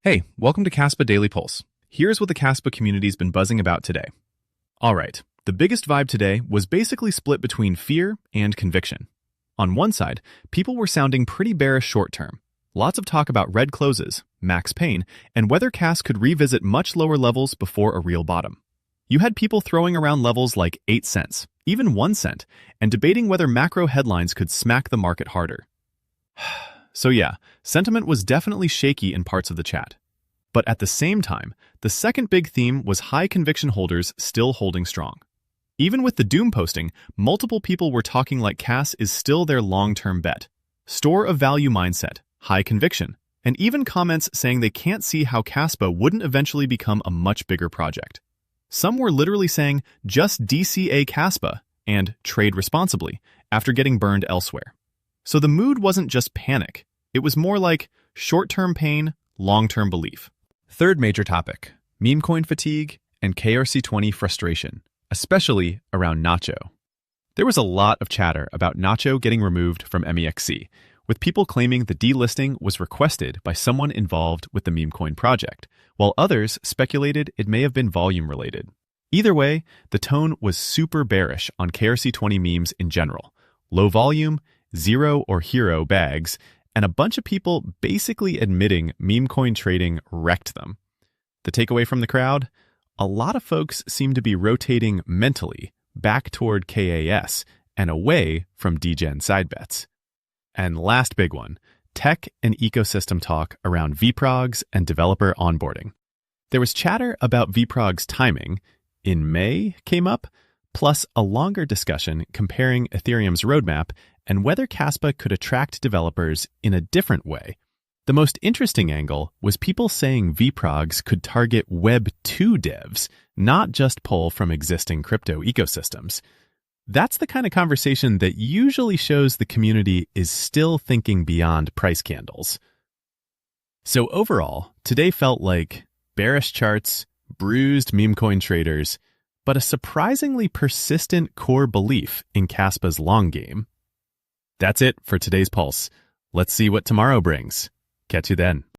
Hey, welcome to Kaspa Daily Pulse. Here's what the Kaspa community's been buzzing about today. Alright, the biggest vibe today was basically split between fear and conviction. On one side, people were sounding pretty bearish short-term. Lots of talk about red closes, max pain, and whether Kas could revisit much lower levels before a real bottom. You had people throwing around levels like 8 cents, even 1 cent, and debating whether macro headlines could smack the market harder. So yeah, sentiment was definitely shaky in parts of the chat. But at the same time, the second big theme was high conviction holders still holding strong. Even with the doom posting, multiple people were talking like Kas is still their long-term bet. Store of value mindset, high conviction, and even comments saying they can't see how Kaspa wouldn't eventually become a much bigger project. Some were literally saying just DCA Kaspa and trade responsibly after getting burned elsewhere. So the mood wasn't just panic. It was more like short-term pain, long-term belief. Third major topic, Memecoin fatigue and KRC20 frustration, especially around Nacho. There was a lot of chatter about Nacho getting removed from MEXC, with people claiming the delisting was requested by someone involved with the Memecoin project, while others speculated it may have been volume-related. Either way, the tone was super bearish on KRC20 memes in general. Low volume, zero or hero bags, and a bunch of people basically admitting Memecoin trading wrecked them. The takeaway from the crowd? A lot of folks seem to be rotating mentally back toward KAS and away from degen side bets. And last big one, tech and ecosystem talk around vProgs and developer onboarding. There was chatter about vProgs timing in May came up, plus a longer discussion comparing Ethereum's roadmap and whether Kaspa could attract developers in a different way. The most interesting angle was people saying vProgs could target Web 2 devs, not just pull from existing crypto ecosystems. That's the kind of conversation that usually shows the community is still thinking beyond price candles. So overall, today felt like bearish charts, bruised memecoin traders, but a surprisingly persistent core belief in Kaspa's long game. That's it for today's Pulse. Let's see what tomorrow brings. Catch you then.